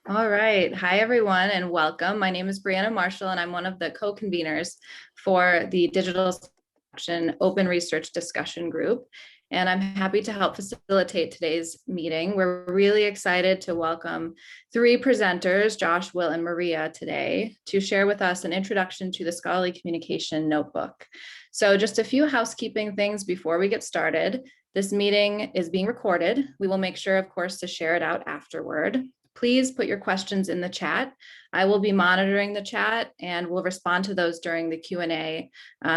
All right. Hi, everyone, and welcome. My name is Brianna Marshall, and I'm one of the co-conveners for the Digital Action Open Research Discussion Group. And I'm happy to help facilitate today's meeting. We're really excited to welcome three presenters, Josh, Will, and Maria, today to share with us an introduction to the Scholarly Communication Notebook. So just a few housekeeping things before we get started. This meeting is being recorded. We will make sure, of course, to share it out afterward. Please put your questions in the chat. I will be monitoring the chat and will respond to those during the Q&A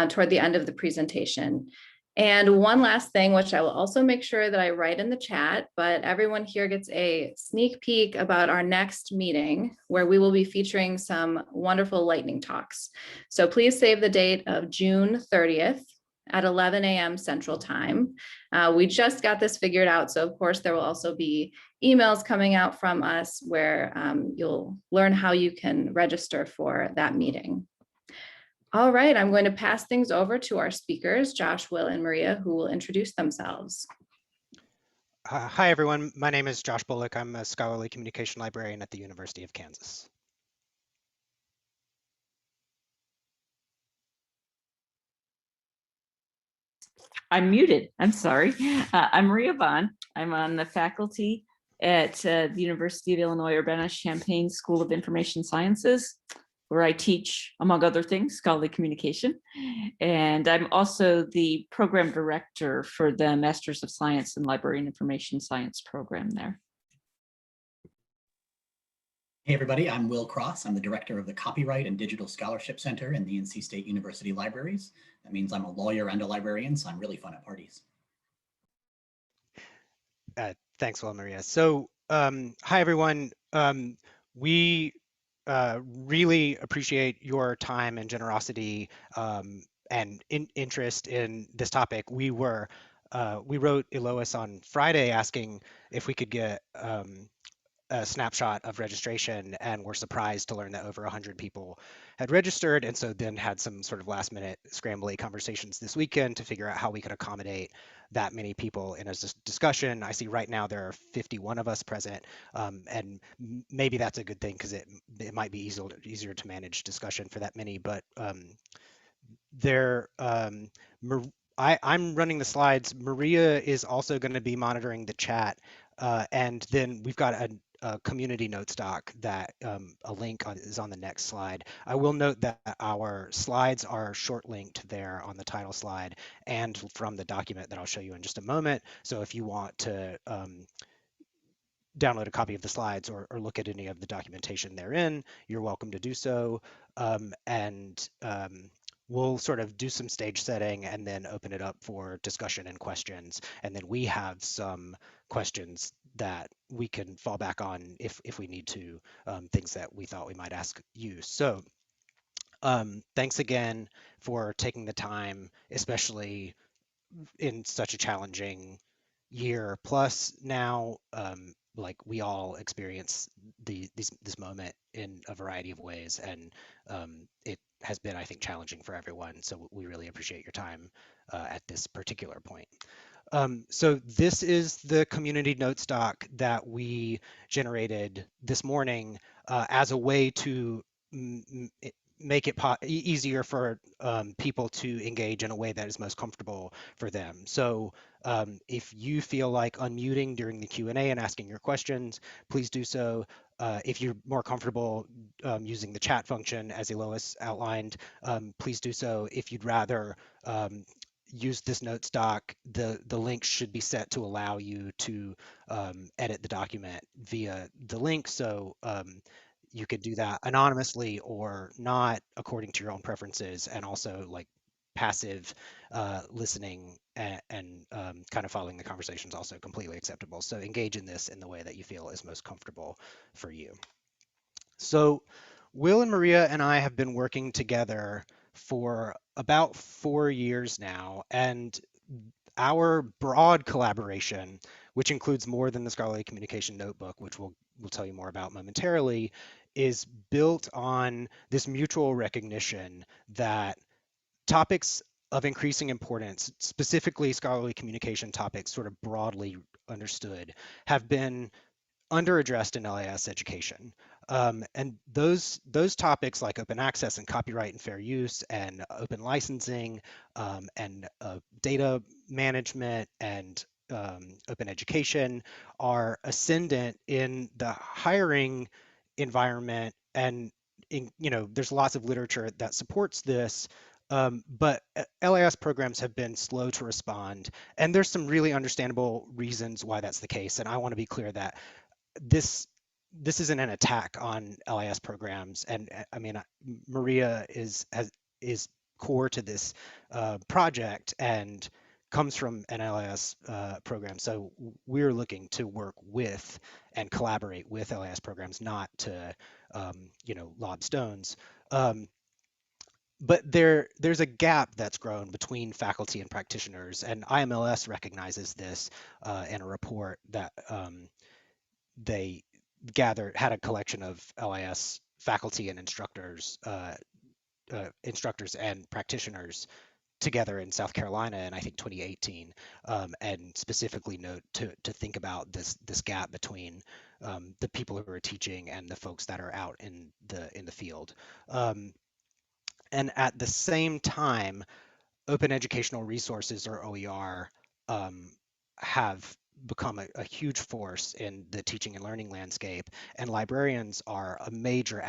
toward the end of the presentation. And one last thing, which I will also make sure that I write in the chat, but everyone here gets a sneak peek about our next meeting, where we will be featuring some wonderful lightning talks. So please save the date of June 30th at 11 a.m. Central Time. We just got this figured out, so of course there will also be emails coming out from us where you'll learn how you can register for that meeting. All right, I'm going to pass things over to our speakers, Josh, Will, and Maria, who will introduce themselves. Hi, everyone. My name is Josh Bolick. I'm a scholarly communication librarian at the University of Kansas. I'm muted. I'm sorry. I'm Maria Bonn. I'm on the faculty at the University of Illinois Urbana-Champaign School of Information Sciences, where I teach, among other things, scholarly communication. And I'm also the program director for the Masters of Science in Library and Information Science program there. Hey everybody, I'm Will Cross. I'm the director of the Copyright and Digital Scholarship Center in the NC State University Libraries. That means I'm a lawyer and a librarian, so I'm really fun at parties. Thanks, Will, Maria. So, hi everyone. We really appreciate your time and generosity and interest in this topic. We wrote Elois on Friday asking if we could get a snapshot of registration, and we're surprised to learn that over 100 people had registered, and so then had some sort of last minute scrambly conversations this weekend to figure out how we could accommodate that many people in a discussion. I see right now there are 51 of us present, and maybe that's a good thing because it might be easier to manage discussion for that many, but I'm running the slides. Maria is also going to be monitoring the chat, and then we've got a community notes doc that a link is on the next slide. I will note that our slides are short linked there on the title slide and from the document that I'll show you in just a moment. So if you want to download a copy of the slides or look at any of the documentation therein, you're welcome to do so. We'll sort of do some stage setting and then open it up for discussion and questions. And then we have some questions that we can fall back on if we need to, things that we thought we might ask you. So thanks again for taking the time, especially in such a challenging year plus now. Like we all experience this moment in a variety of ways, and it has been, I think, challenging for everyone. So we really appreciate your time at this particular point. So this is the community notes doc that we generated this morning as a way to make it easier for people to engage in a way that is most comfortable for them. So if you feel like unmuting during the Q&A and asking your questions, please do so. If you're more comfortable using the chat function, as Elois outlined, please do so. If you'd rather use this notes doc, the link should be set to allow you to edit the document via the link. So you could do that anonymously or not, according to your own preferences, and also like passive listening and kind of following the conversation is also completely acceptable. So engage in this in the way that you feel is most comfortable for you. So Will and Maria and I have been working together for about 4 years now, and our broad collaboration, which includes more than the Scholarly Communication Notebook, which we'll tell you more about momentarily, is built on this mutual recognition that topics of increasing importance, specifically scholarly communication topics, sort of broadly understood, have been underaddressed in LAS education. And those topics like open access and copyright and fair use and open licensing and data management and open education are ascendant in the hiring environment. And there's lots of literature that supports this. But LAS programs have been slow to respond, and there's some really understandable reasons why that's the case. And I want to be clear that this isn't an attack on LIS programs, and I mean Maria is core to this project and comes from an LIS program, so we're looking to work with and collaborate with LIS programs, not to lob stones. But there's a gap that's grown between faculty and practitioners, and IMLS recognizes this in a report that they had a collection of LIS faculty and instructors and practitioners together in South Carolina in, I think, 2018, and specifically note to think about this gap between the people who are teaching and the folks that are out in the field. And at the same time, open educational resources, or OER, have become a huge force in the teaching and learning landscape, and librarians are a major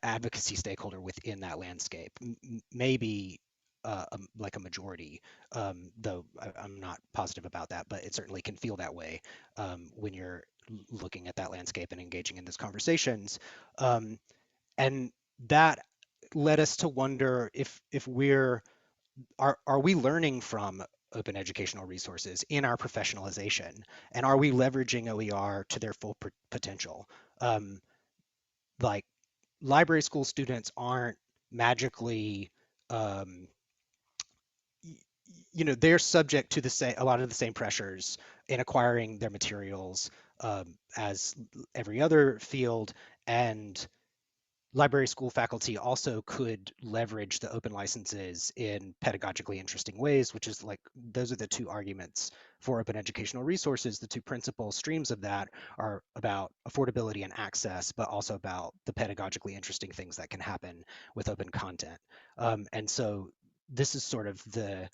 advocacy stakeholder within that landscape, maybe like a majority, though I'm not positive about that, but it certainly can feel that way when you're looking at that landscape and engaging in those conversations. And that led us to wonder if are we learning from open educational resources in our professionalization, and are we leveraging OER to their full potential? Like library school students aren't magically, they're subject to a lot of the same pressures in acquiring their materials as every other field, and library school faculty also could leverage the open licenses in pedagogically interesting ways, which is like, those are the two arguments for open educational resources. The two principal streams of that are about affordability and access, but also about the pedagogically interesting things that can happen with open content. And so this is sort of the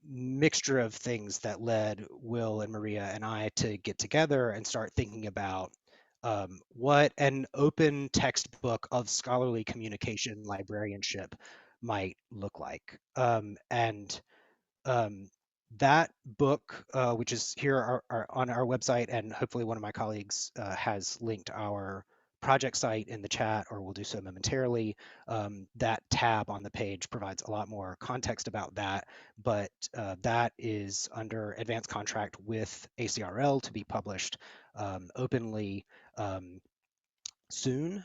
mixture of things that led Will and Maria and I to get together and start thinking about what an open textbook of scholarly communication librarianship might look like. And that book, which is here on our website, and hopefully one of my colleagues has linked our project site in the chat, or will do so momentarily. That tab on the page provides a lot more context about that, but that is under advanced contract with ACRL to be published openly soon.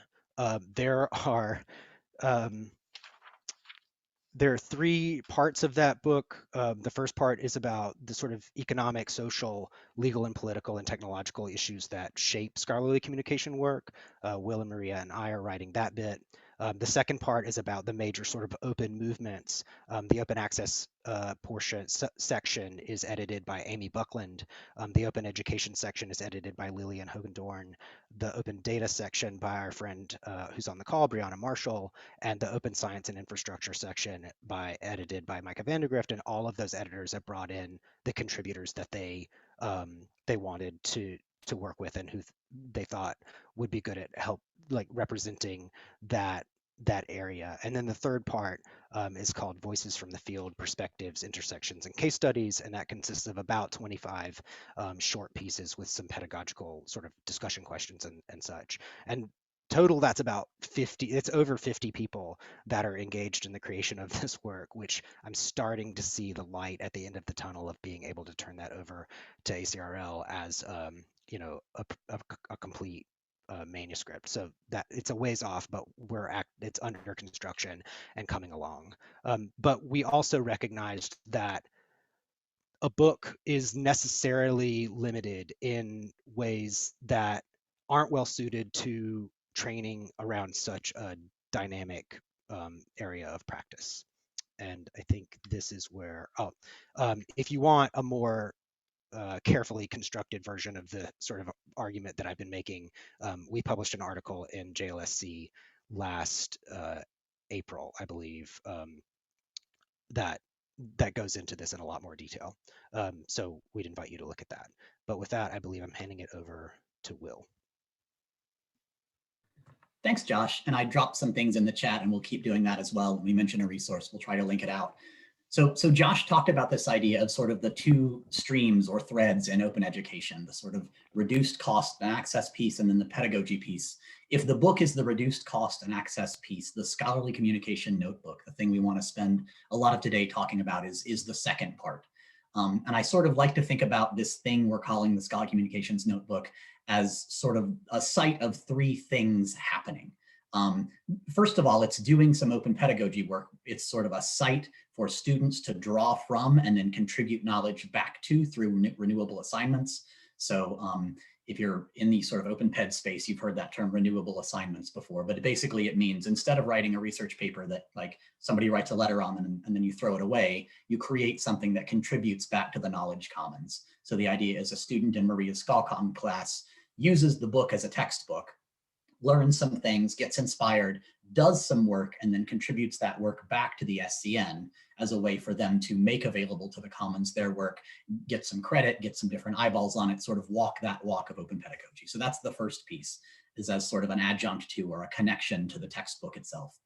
There are three parts of that book. The first part is about the sort of economic, social, legal, and political and technological issues that shape scholarly communication work. Will and Maria and I are writing that bit. The second part is about the major sort of open movements. The open access section is edited by Amy Buckland. The open education section is edited by Lillian Hogendorn. The open data section by our friend who's on the call, Brianna Marshall, and the open science and infrastructure section edited by Micah Vandegrift. And all of those editors have brought in the contributors that they wanted to work with and who they thought would be good at representing that area. And then the third part is called Voices from the Field, Perspectives, Intersections, and Case Studies, and that consists of about 25 short pieces with some pedagogical sort of discussion questions and such. And total, that's about 50, it's over 50 people that are engaged in the creation of this work, which I'm starting to see the light at the end of the tunnel of being able to turn that over to ACRL as a complete manuscript. So that it's a ways off, but it's under construction and coming along. But we also recognized that a book is necessarily limited in ways that aren't well suited to training around such a dynamic area of practice. And I think this is where, if you want a more carefully constructed version of the sort of argument that I've been making. We published an article in JLSC last April, I believe, that goes into this in a lot more detail. So we'd invite you to look at that. But with that, I believe I'm handing it over to Will. Thanks, Josh. And I dropped some things in the chat, and we'll keep doing that as well. When we mention a resource, we'll try to link it out. So Josh talked about this idea of sort of the two streams or threads in open education, the sort of reduced cost and access piece, and then the pedagogy piece. If the book is the reduced cost and access piece, the scholarly communication notebook, the thing we want to spend a lot of today talking about, is the second part. And I sort of like to think about this thing we're calling the scholarly communications notebook as sort of a site of three things happening. First of all, it's doing some open pedagogy work. It's sort of a site for students to draw from and then contribute knowledge back to through renewable assignments. So if you're in the sort of open ped space, you've heard that term renewable assignments before, but basically it means instead of writing a research paper that like somebody writes a letter on and then you throw it away, you create something that contributes back to the knowledge commons. So the idea is a student in Maria's ScholComm class uses the book as a textbook, learns some things, gets inspired, does some work, and then contributes that work back to the SCN as a way for them to make available to the commons their work, get some credit, get some different eyeballs on it, sort of walk that walk of open pedagogy. So that's the first piece, is as sort of an adjunct to or a connection to the textbook itself.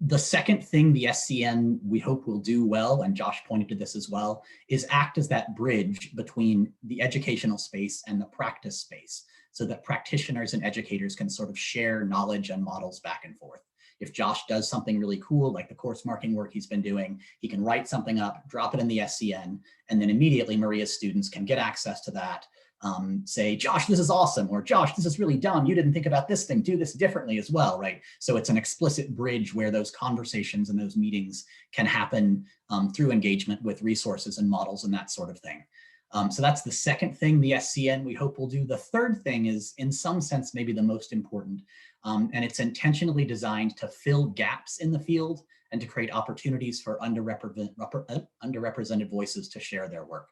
The second thing the SCN we hope will do well, and Josh pointed to this as well, is act as that bridge between the educational space and the practice space, so that practitioners and educators can sort of share knowledge and models back and forth. If Josh does something really cool, like the course marking work he's been doing, he can write something up, drop it in the SCN, and then immediately Maria's students can get access to that. Say, Josh, this is awesome, or Josh, this is really dumb. You didn't think about this thing, do this differently as well, right? So it's an explicit bridge where those conversations and those meetings can happen through engagement with resources and models and that sort of thing. So that's the second thing the SCN we hope will do. The third thing is, in some sense, maybe the most important, and it's intentionally designed to fill gaps in the field and to create opportunities for underrepresented voices to share their work.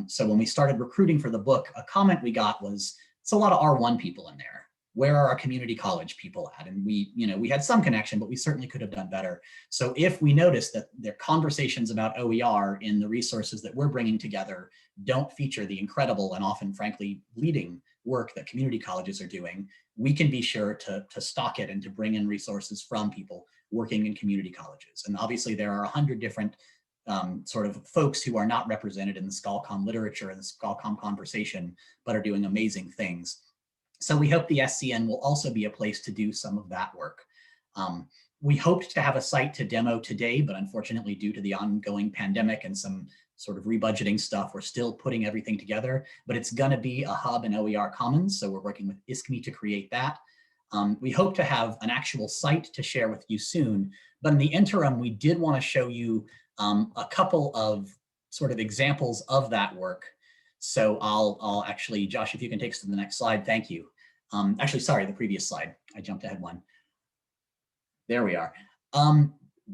So when we started recruiting for the book, a comment we got was, it's a lot of R1 people in there. Where are our community college people at? And we had some connection, but we certainly could have done better. So if we notice that their conversations about OER in the resources that we're bringing together don't feature the incredible and often, frankly, leading work that community colleges are doing, we can be sure to stock it and to bring in resources from people working in community colleges. And obviously there are 100 different sort of folks who are not represented in the ScholComm literature and the ScholComm conversation, but are doing amazing things. So we hope the SCN will also be a place to do some of that work. We hoped to have a site to demo today, but unfortunately, due to the ongoing pandemic and some sort of rebudgeting stuff, we're still putting everything together, but it's gonna be a hub in OER Commons. So we're working with ISKME to create that. We hope to have an actual site to share with you soon, but in the interim, we did wanna show you a couple of sort of examples of that work. So I'll actually, Josh, if you can take us to the next slide, thank you. Actually, sorry, the previous slide. I jumped ahead one. There we are.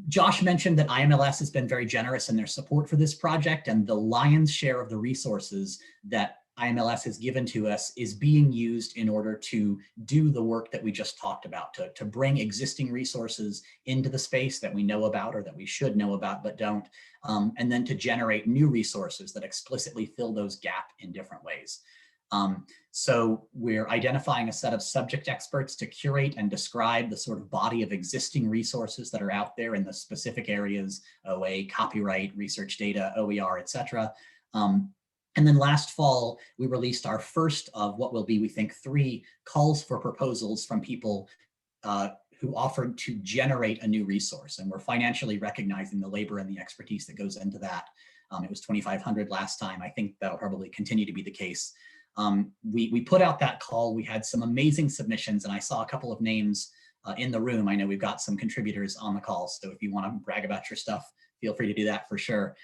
Josh mentioned that IMLS has been very generous in their support for this project, and the lion's share of the resources that IMLS has given to us is being used in order to do the work that we just talked about, to bring existing resources into the space that we know about or that we should know about but don't, and then to generate new resources that explicitly fill those gaps in different ways. So we're identifying a set of subject experts to curate and describe the sort of body of existing resources that are out there in the specific areas, OA, copyright, research data, OER, et cetera. And then last fall, we released our first of what will be, we think, 3 calls for proposals from people who offered to generate a new resource. And we're financially recognizing the labor and the expertise that goes into that. It was $2,500 last time. I think that'll probably continue to be the case. We put out that call. We had some amazing submissions, and I saw a couple of names in the room. I know we've got some contributors on the call, so if you want to brag about your stuff, feel free to do that for sure.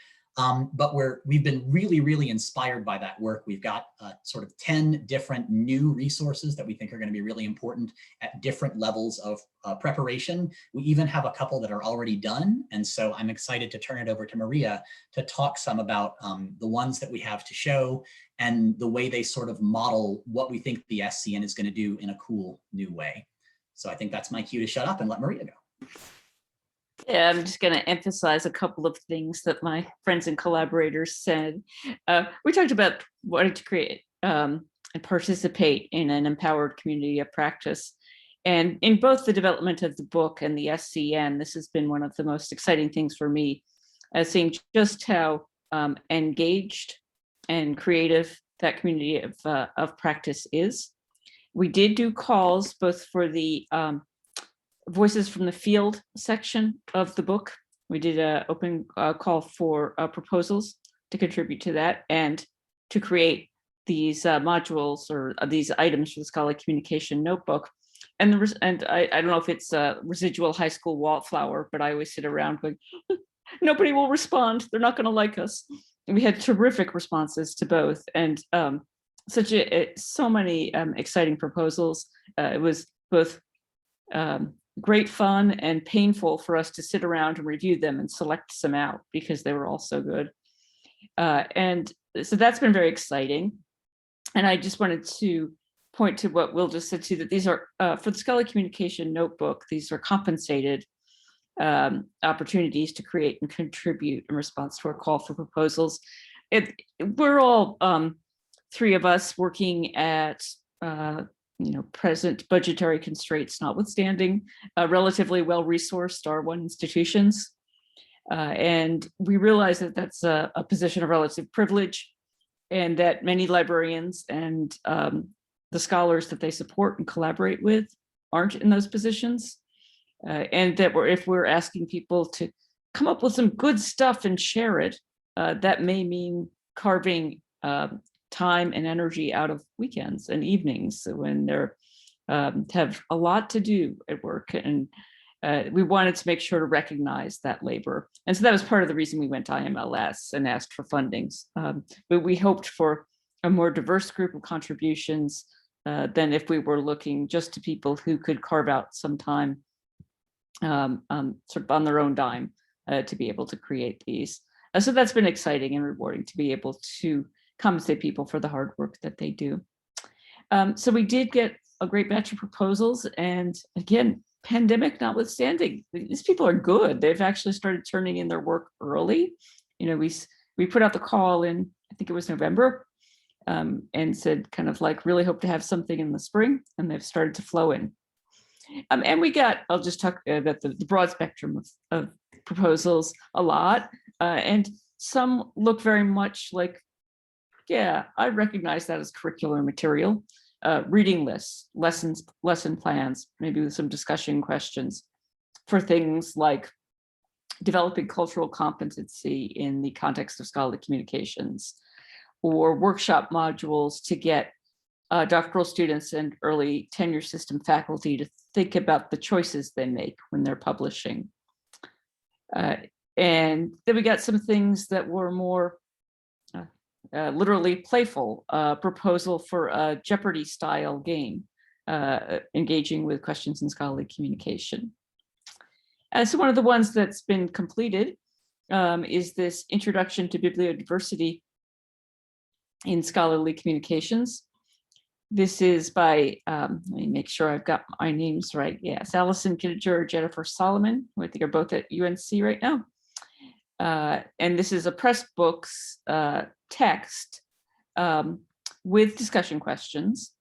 But we've been really, really inspired by that work. We've got sort of 10 different new resources that we think are going to be really important at different levels of preparation. We even have a couple that are already done. And so I'm excited to turn it over to Maria to talk some about the ones that we have to show and the way they sort of model what we think the SCN is going to do in a cool new way. So I think that's my cue to shut up and let Maria go. Yeah, I'm just going to emphasize a couple of things that my friends and collaborators said. We talked about wanting to create and participate in an empowered community of practice. And in both the development of the book and the SCN, this has been one of the most exciting things for me, seeing just how engaged and creative that community of practice is. We did do calls both for the Voices from the Field section of the book. We did an open call for proposals to contribute to that and to create these modules or these items for the scholarly communication notebook. And I don't know if it's a residual high school wallflower, but I always sit around going, nobody will respond. They're not going to like us. And we had terrific responses to both, and so many exciting proposals. It was both great fun and painful for us to sit around and review them and select some out because they were all so good. And so that's been very exciting. And I just wanted to point to what Will just said too, that these are for the scholarly communication notebook, these are compensated opportunities to create and contribute in response to our call for proposals. We're all three of us working at present budgetary constraints notwithstanding, relatively well-resourced R1 institutions. And we realize that that's a position of relative privilege, and that many librarians and the scholars that they support and collaborate with aren't in those positions. And that if we're asking people to come up with some good stuff and share it, that may mean carving time and energy out of weekends and evenings when they're have a lot to do at work. And we wanted to make sure to recognize that labor. And so that was part of the reason we went to IMLS and asked for fundings. But we hoped for a more diverse group of contributions than if we were looking just to people who could carve out some time sort of on their own dime to be able to create these. So that's been exciting and rewarding to be able to compensate people for the hard work that they do. So we did get a great batch of proposals, and again, pandemic notwithstanding, these people are good. They've actually started turning in their work early. We put out the call in, I think it was November, and said kind of like really hope to have something in the spring, and they've started to flow in. And we got, I'll just talk about the broad spectrum of proposals a lot, and some look very much like, yeah, I recognize that as curricular material. Reading lists, lesson plans, maybe with some discussion questions for things like developing cultural competency in the context of scholarly communications, or workshop modules to get doctoral students and early tenure system faculty to think about the choices they make when they're publishing. And then we got some things that were more literally playful, proposal for a Jeopardy style game, engaging with questions in scholarly communication. So one of the ones that's been completed is this Introduction to Bibliodiversity in Scholarly Communications. This is by, let me make sure I've got my names right. Yes, Allison Kittinger, Jennifer Solomon, who I think are both at UNC right now. And this is a press books text with discussion questions,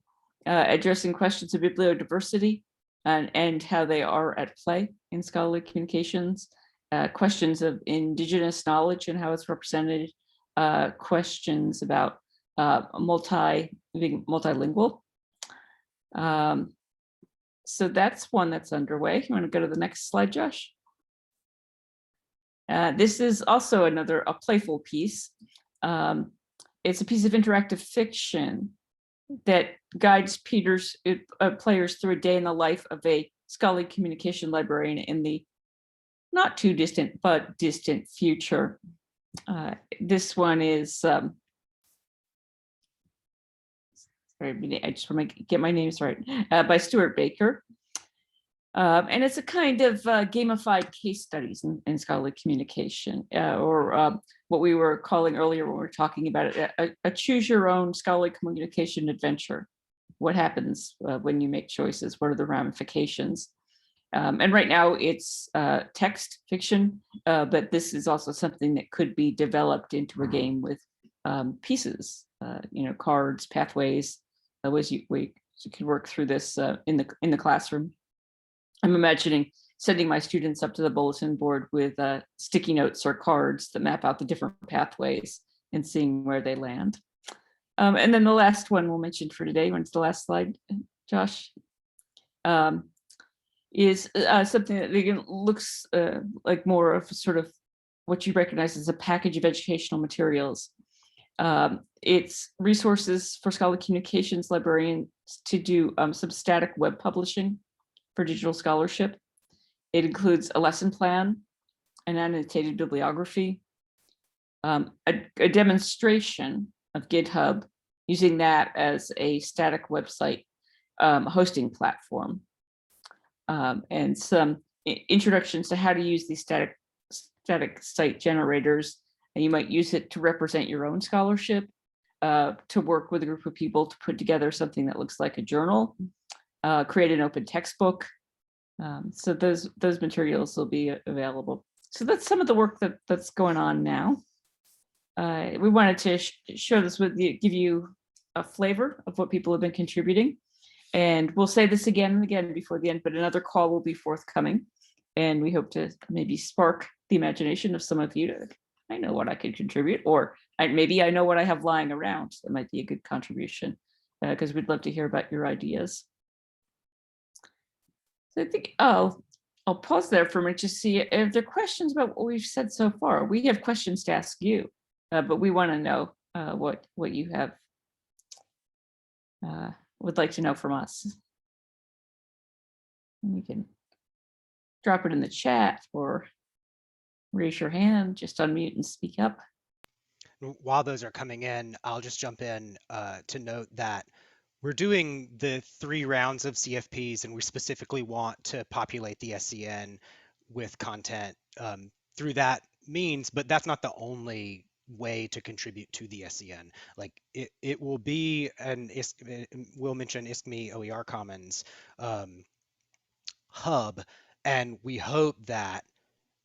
addressing questions of bibliodiversity and how they are at play in scholarly communications, questions of Indigenous knowledge and how it's represented, questions about being multilingual. So that's one that's underway. You want to go to the next slide, Josh? This is also a playful piece. It's a piece of interactive fiction that guides players through a day in the life of a scholarly communication librarian in the not too distant, but distant future. This one is, sorry, I just want to get my names right, by Stuart Baker. And it's a kind of gamified case studies in scholarly communication, or what we were calling earlier when we were talking about it, a choose your own scholarly communication adventure. What happens when you make choices? What are the ramifications? And right now it's text fiction, but this is also something that could be developed into a game with pieces, cards, pathways, ways you could work through this in the classroom. I'm imagining sending my students up to the bulletin board with sticky notes or cards that map out the different pathways and seeing where they land. And then the last one we'll mention for today, when's the last slide, Josh? Is something that again looks like more of sort of what you recognize as a package of educational materials. It's resources for scholarly communications librarians to do some static web publishing for digital scholarship. It includes a lesson plan, an annotated bibliography, a demonstration of GitHub, using that as a static website hosting platform, and some introductions to how to use these static site generators. And you might use it to represent your own scholarship, to work with a group of people to put together something that looks like a journal, create an open textbook. So those materials will be available. So that's some of the work that's going on now. We wanted to share this with you, give you a flavor of what people have been contributing. And we'll say this again and again before the end, but another call will be forthcoming. And we hope to maybe spark the imagination of some of you to, I know what I could contribute, or maybe I know what I have lying around. That might be a good contribution, because we'd love to hear about your ideas. So I think I'll pause there for a minute to see if there are questions about what we've said so far. We have questions to ask you, but we want to know what you have would like to know from us. And you can drop it in the chat or raise your hand, just unmute and speak up. While those are coming in, I'll just jump in to note that we're doing the 3 rounds of CFPs, and we specifically want to populate the SCN with content through that means, but that's not the only way to contribute to the SCN. Like it will be we'll mention ISKME OER Commons hub, and we hope that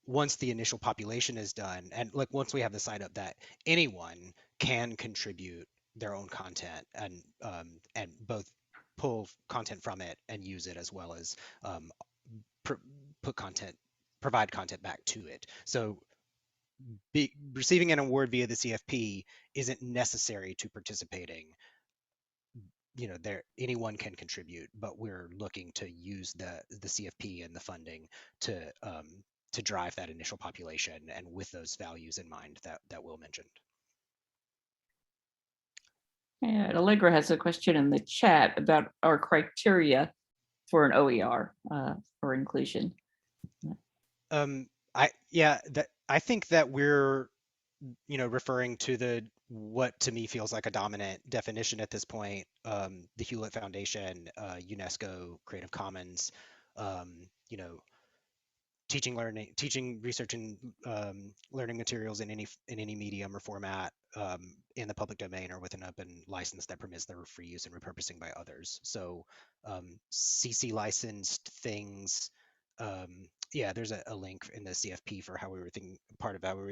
once the initial population is done, and like once we have the site up, that anyone can contribute their own content and both pull content from it and use it, as well as provide content back to it. So receiving an award via the CFP isn't necessary to participating. Anyone can contribute, but we're looking to use the CFP and the funding to drive that initial population, and with those values in mind that Will mentioned. And Allegra has a question in the chat about our criteria for an OER for inclusion. I think that we're referring to what to me feels like a dominant definition at this point, the Hewlett Foundation, UNESCO Creative Commons, teaching research and learning materials in any medium or format in the public domain or with an open license that permits their free use and repurposing by others. So CC licensed things. There's a link in the CFP for how we were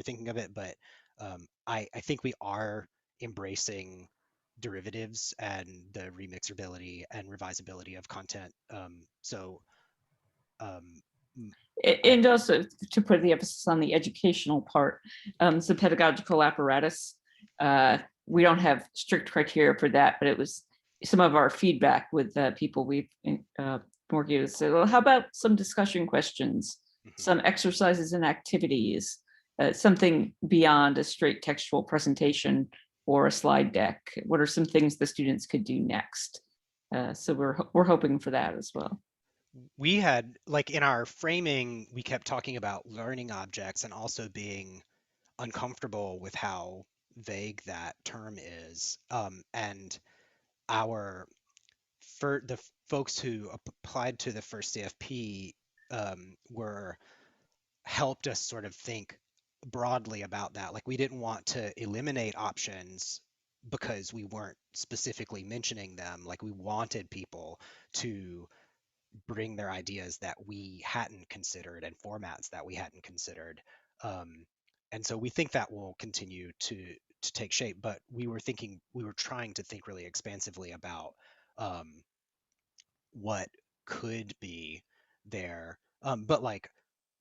thinking of it, but I think we are embracing derivatives and the remixability and revisability of content. And also to put the emphasis on the educational part, the pedagogical apparatus. We don't have strict criteria for that, but it was some of our feedback with people we've working with. So, well, how about some discussion questions, some exercises and activities, something beyond a straight textual presentation or a slide deck? What are some things the students could do next? So we're hoping for that as well. We had, like, in our framing, we kept talking about learning objects and also being uncomfortable with how vague that term is. And for the folks who applied to the first CFP were helped us sort of think broadly about that. Like we didn't want to eliminate options because we weren't specifically mentioning them. Like we wanted people to bring their ideas that we hadn't considered and formats that we hadn't considered. And so we think that will continue to take shape, but we were trying to think really expansively about what could be there. But like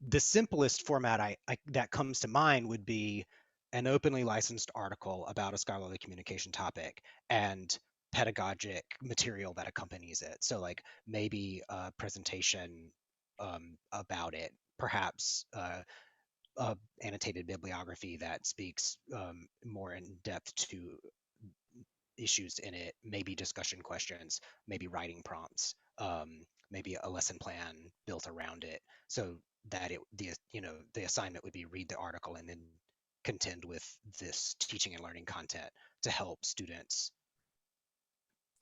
the simplest format that comes to mind would be an openly licensed article about a scholarly communication topic and pedagogic material that accompanies it. So like maybe a presentation about it, perhaps annotated bibliography that speaks more in depth to issues in it, maybe discussion questions, maybe writing prompts, maybe a lesson plan built around it, so that the assignment would be read the article and then contend with this teaching and learning content to help students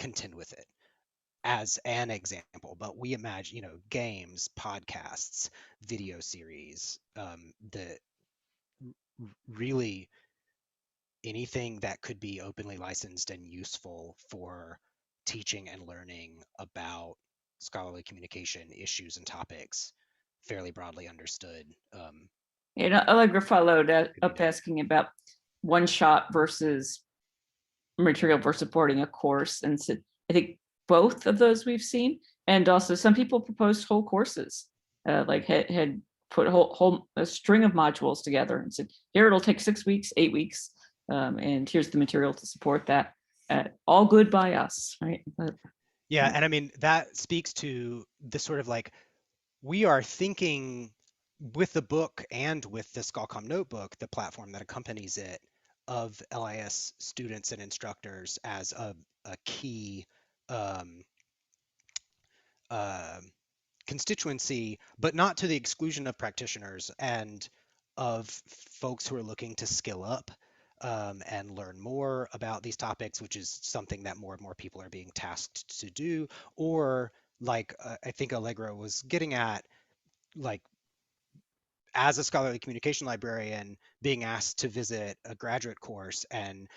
contend with it as an example. But we imagine, games, podcasts, video series, the really anything that could be openly licensed and useful for teaching and learning about scholarly communication issues and topics, fairly broadly understood. Allegra followed up asking about one shot versus material for supporting a course, and said, I think both of those we've seen, and also some people proposed whole courses, like had put a string of modules together and said, here it'll take 6 weeks, 8 weeks, and here's the material to support that. All good by us, right? Yeah, and I mean that speaks to the sort of like we are thinking with the book and with the Scalcom notebook, the platform that accompanies it, of LIS students and instructors as a key constituency, but not to the exclusion of practitioners and of folks who are looking to skill up and learn more about these topics, which is something that more and more people are being tasked to do. Or like I think Allegra was getting at, like as a scholarly communication librarian, being asked to visit a graduate course and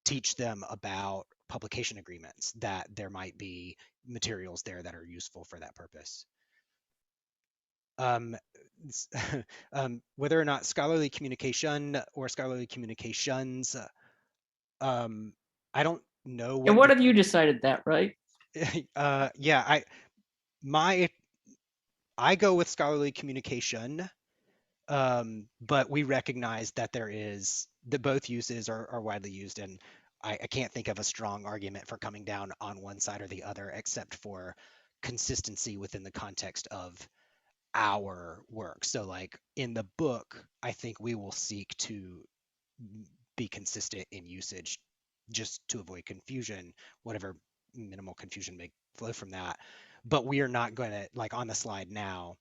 teach them about publication agreements, that there might be materials there that are useful for that purpose. Whether or not scholarly communication or scholarly communications, I don't know And what have you decided that, right? Yeah, I go with scholarly communication, but we recognize that both uses are widely used, and I can't think of a strong argument for coming down on one side or the other, except for consistency within the context of our work. So like in the book, I think we will seek to be consistent in usage just to avoid confusion, whatever minimal confusion may flow from that. But we are not going to, like on the slide now,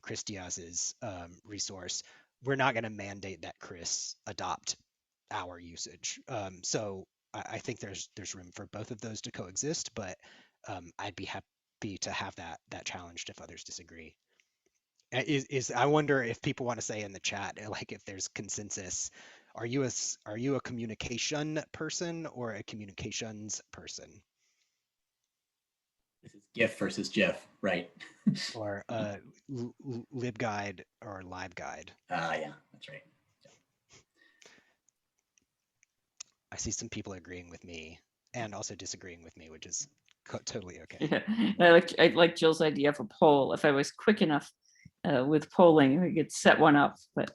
Chris Diaz's resource, we're not going to mandate that Chris adopt our usage. So I think there's room for both of those to coexist, but I'd be happy to have that challenged if others disagree. I wonder if people want to say in the chat, like if there's consensus. Are you a communication person or a communications person? This is GIF versus GIF, right? Or libguide or liveguide? Yeah, that's right. I see some people agreeing with me and also disagreeing with me, which is totally okay. Yeah. I like Jill's idea of a poll. If I was quick enough with polling, we could set one up. But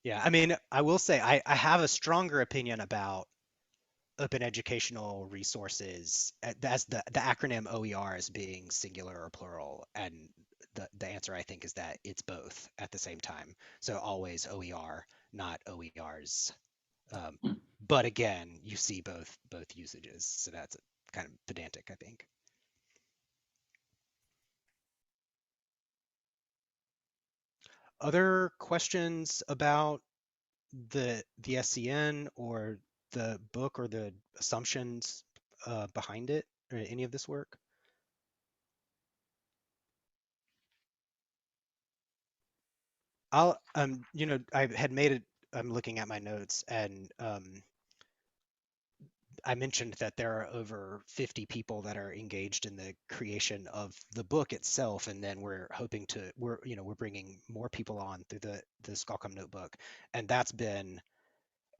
yeah, I mean, I will say I have a stronger opinion about open educational resources as the acronym OER as being singular or plural, and the answer I think is that it's both at the same time. So always OER, not OERs. But again, you see both usages, so that's kind of pedantic, I think. other questions about the SCN or the book or the assumptions behind it or any of this work? I'll you know, I had made it. I'm looking at my notes, and I mentioned that there are over 50 people that are engaged in the creation of the book itself, and then we're hoping to we're bringing more people on through the Scalcom notebook, and that's been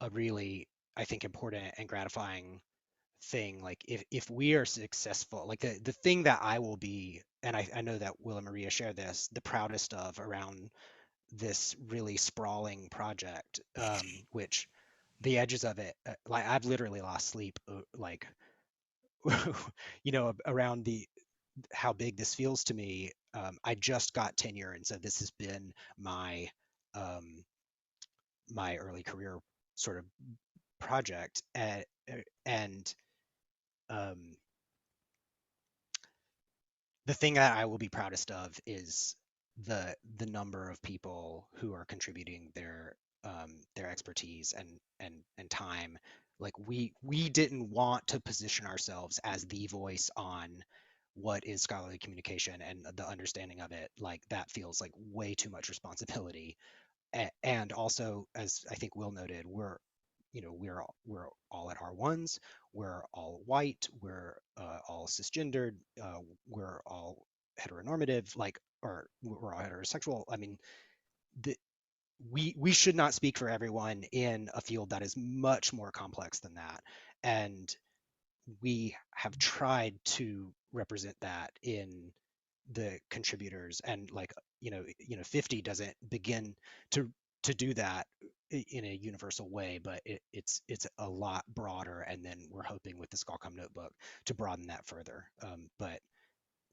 a really, I think, important and gratifying thing. Like if we are successful, like the thing that I will be, and I know that Will and Maria share this, the proudest of around this really sprawling project, which the edges of it, like I've literally lost sleep, like around the how big this feels to me. I just got tenure, and so this has been my my early career sort of project, and the thing that I will be proudest of is the number of people who are contributing their expertise and time. Like we didn't want to position ourselves as the voice on what is scholarly communication and the understanding of it. Like that feels like way too much responsibility. And also, as I think Will noted, we're all at R1s, we're all white, we're all cisgendered, we're all heteronormative, like, or we're all heterosexual. I mean, we should not speak for everyone in a field that is much more complex than that, and we have tried to represent that in the contributors, and 50 doesn't begin to do that in a universal way, but it's a lot broader, and then we're hoping with the Scalcom notebook to broaden that further. But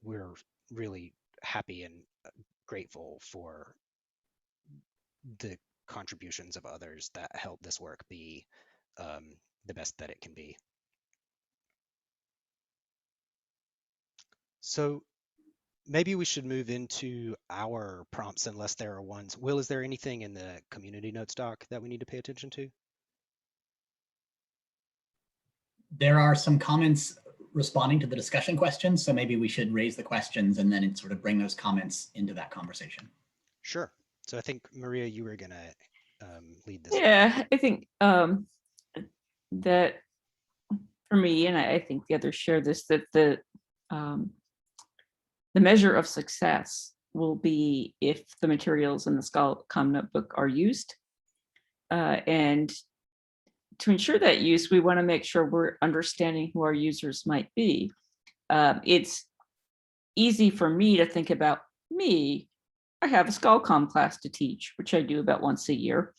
we're really happy and grateful for the contributions of others that help this work be the best that it can be. So maybe we should move into our prompts unless there are ones. Will, is there anything in the community notes doc that we need to pay attention to? There are some comments responding to the discussion questions, so maybe we should raise the questions and then sort of bring those comments into that conversation. Sure. So I think, Maria, you were going to lead this. Yeah, I think that for me, and I think the others share this, that the measure of success will be if the materials in the Scalcom notebook are used. And to ensure that use, we want to make sure we're understanding who our users might be. It's easy for me to think about me. I have a Scalcom class to teach, which I do about once a year.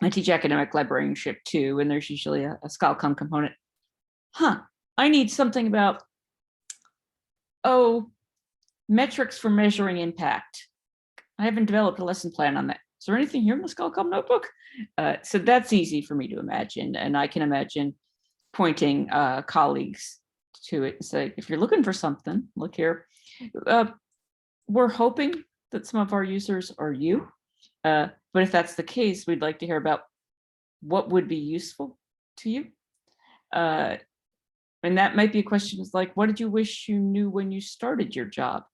I teach academic librarianship too, and there's usually a Scalcom component. I need something about, metrics for measuring impact. I haven't developed a lesson plan on that. Is there anything here in the Scalcom notebook? So that's easy for me to imagine. And I can imagine pointing colleagues to it and say, if you're looking for something, look here. We're hoping that some of our users are you. But if that's the case, we'd like to hear about what would be useful to you. And that might be a question like, what did you wish you knew when you started your job?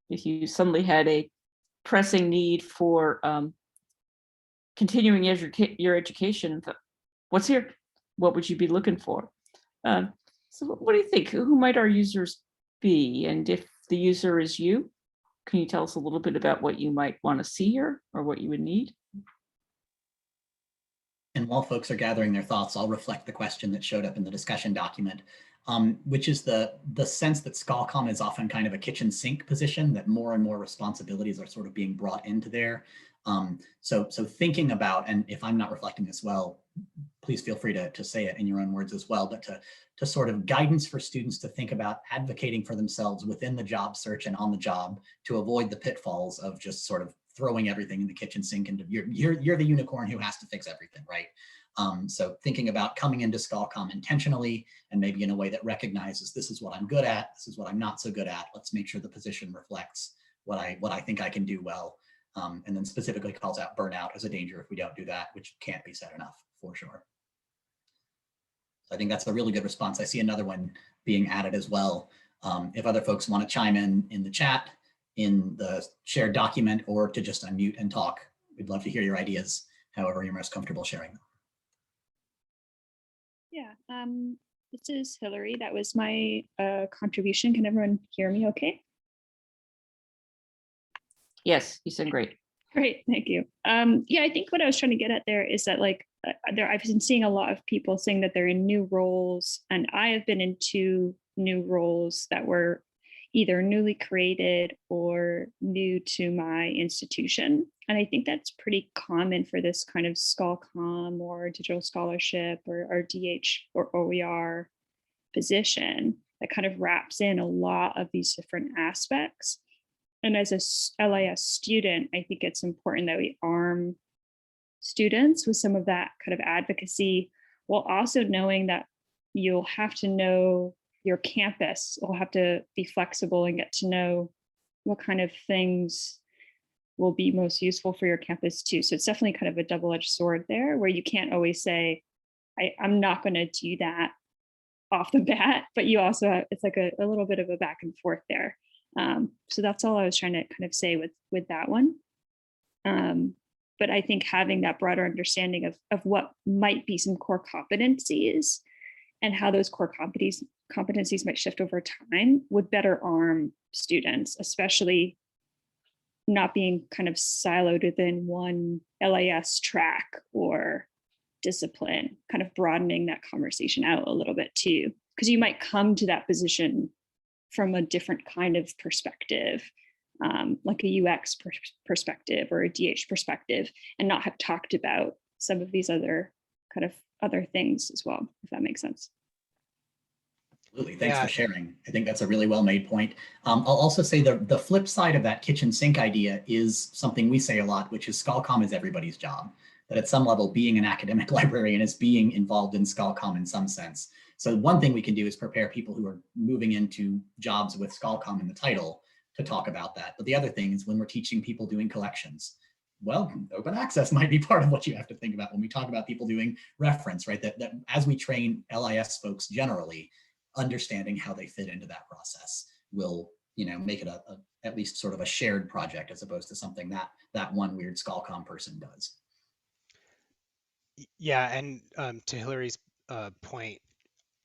If you suddenly had a pressing need for continuing your education, what's here? What would you be looking for? So what do you think? Who might our users be? And if the user is you, can you tell us a little bit about what you might want to see here or what you would need? And while folks are gathering their thoughts, I'll reflect the question that showed up in the discussion document, which is the sense that Scalcom is often kind of a kitchen sink position, that more and more responsibilities are sort of being brought into there. So thinking about, and if I'm not reflecting this well, please feel free to say it in your own words as well, but to sort of guidance for students to think about advocating for themselves within the job search and on the job to avoid the pitfalls of just sort of throwing everything in the kitchen sink and you're the unicorn who has to fix everything, right? So thinking about coming into Scalcom intentionally and maybe in a way that recognizes this is what I'm good at, this is what I'm not so good at. Let's make sure the position reflects what I think I can do well. and then specifically calls out burnout as a danger if we don't do that, which can't be said enough for sure. So I think that's a really good response. I see another one being added as well. If other folks want to chime in the chat, in the shared document, or to just unmute and talk, we'd love to hear your ideas, however you're most comfortable sharing them. Yeah, this is Hillary. That was my contribution. Can everyone hear me okay? Yes, you said great. Great, thank you. Yeah, I think what I was trying to get at there is that I've been seeing a lot of people saying that they're in new roles, and I have been in 2 new roles that were either newly created or new to my institution. And I think that's pretty common for this kind of ScholComm or digital scholarship or DH or OER position that kind of wraps in a lot of these different aspects. And as a LIS student, I think it's important that we arm students with some of that kind of advocacy, while also knowing that you'll have to know your campus. You'll have to be flexible and get to know what kind of things will be most useful for your campus too. So it's definitely kind of a double-edged sword there, where you can't always say, I'm not going to do that off the bat, but you also have, it's like a little bit of a back and forth there. So that's all I was trying to kind of say with that one. But I think having that broader understanding of what might be some core competencies and how those core competencies might shift over time would better arm students, especially not being kind of siloed within one LIS track or discipline, kind of broadening that conversation out a little bit too, because you might come to that position from a different kind of perspective, like a UX perspective or a DH perspective, and not have talked about some of these other things as well, if that makes sense. Absolutely, thanks for sharing. I think that's a really well-made point. I'll also say the flip side of that kitchen sink idea is something we say a lot, which is ScholComm is everybody's job. That at some level, being an academic librarian is being involved in ScholComm in some sense. So one thing we can do is prepare people who are moving into jobs with ScholComm in the title to talk about that. But the other thing is when we're teaching people doing collections, well, open access might be part of what you have to think about when we talk about people doing reference, right? That as we train LIS folks generally, understanding how they fit into that process will, make it at least sort of a shared project as opposed to something that one weird ScholComm person does. Yeah, and to Hillary's point,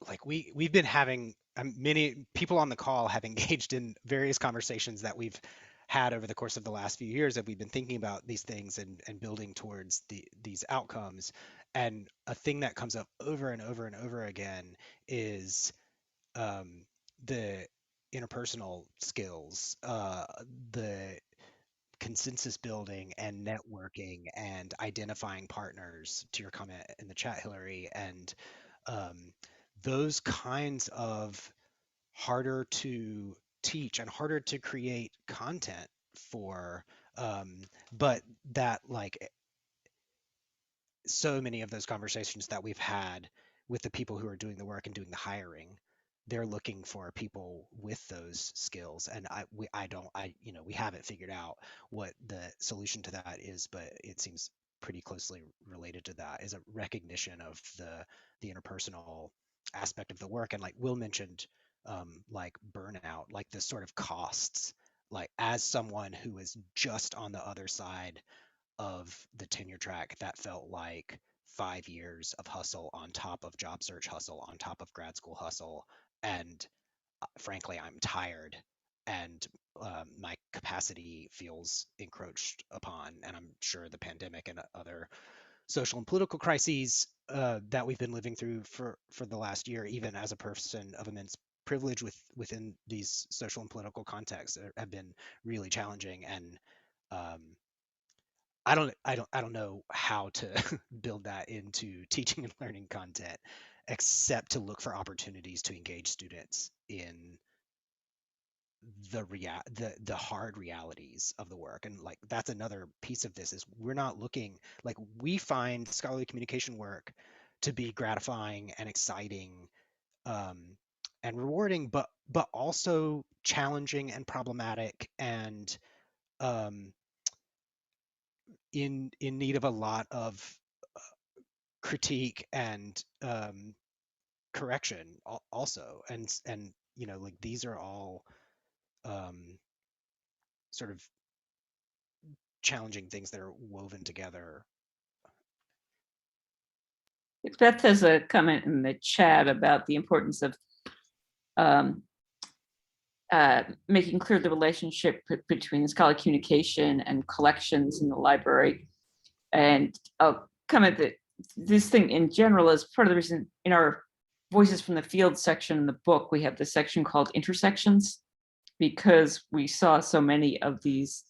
like we've been having many people on the call have engaged in various conversations that we've had over the course of the last few years that we've been thinking about these things and building towards these outcomes. And a thing that comes up over and over and over again is the interpersonal skills, the consensus building and networking and identifying partners, to your comment in the chat, Hillary, and those kinds of harder to teach and harder to create content for, but that so many of those conversations that we've had with the people who are doing the work and doing the hiring, they're looking for people with those skills. And we haven't figured out what the solution to that is, but it seems pretty closely related to that, is a recognition of the interpersonal aspect of the work. And like Will mentioned, like burnout, like the sort of costs, like as someone who is just on the other side of the tenure track, that felt like 5 years of hustle on top of job search hustle on top of grad school hustle. And frankly, I'm tired and my capacity feels encroached upon. And I'm sure the pandemic and other social and political crises that we've been living through for the last year, even as a person of immense privilege within these social and political contexts, have been really challenging. And I don't know how to build that into teaching and learning content, except to look for opportunities to engage students in the hard realities of the work. And like that's another piece of this, is we're not looking, like we find scholarly communication work to be gratifying and exciting and rewarding, but also challenging and problematic and in need of a lot of critique and correction also, and you know, like these are all sort of challenging things that are woven together. Beth has a comment in the chat about the importance of making clear the relationship between scholarly communication and collections in the library. And I'll comment that this thing in general is part of the reason in our Voices from the Field section in the book, we have this section called Intersections, because we saw so many of these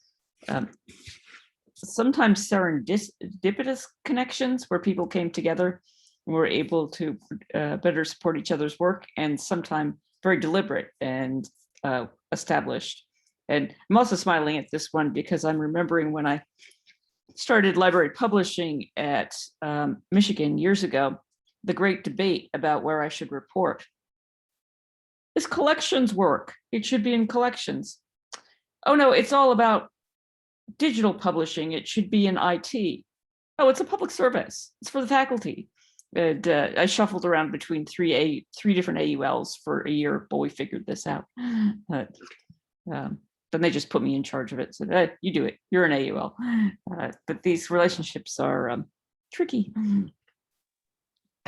sometimes serendipitous connections where people came together and were able to better support each other's work, and sometimes very deliberate and established. And I'm also smiling at this one because I'm remembering when I started library publishing at Michigan years ago, the great debate about where I should report. Is collections work? It should be in collections. Oh no, it's all about digital publishing. It should be in IT. Oh, it's a public service. It's for the faculty. And I shuffled around between three different AULs for a year, but we figured this out. Then they just put me in charge of it. So you do it. You're an AUL. But these relationships are tricky.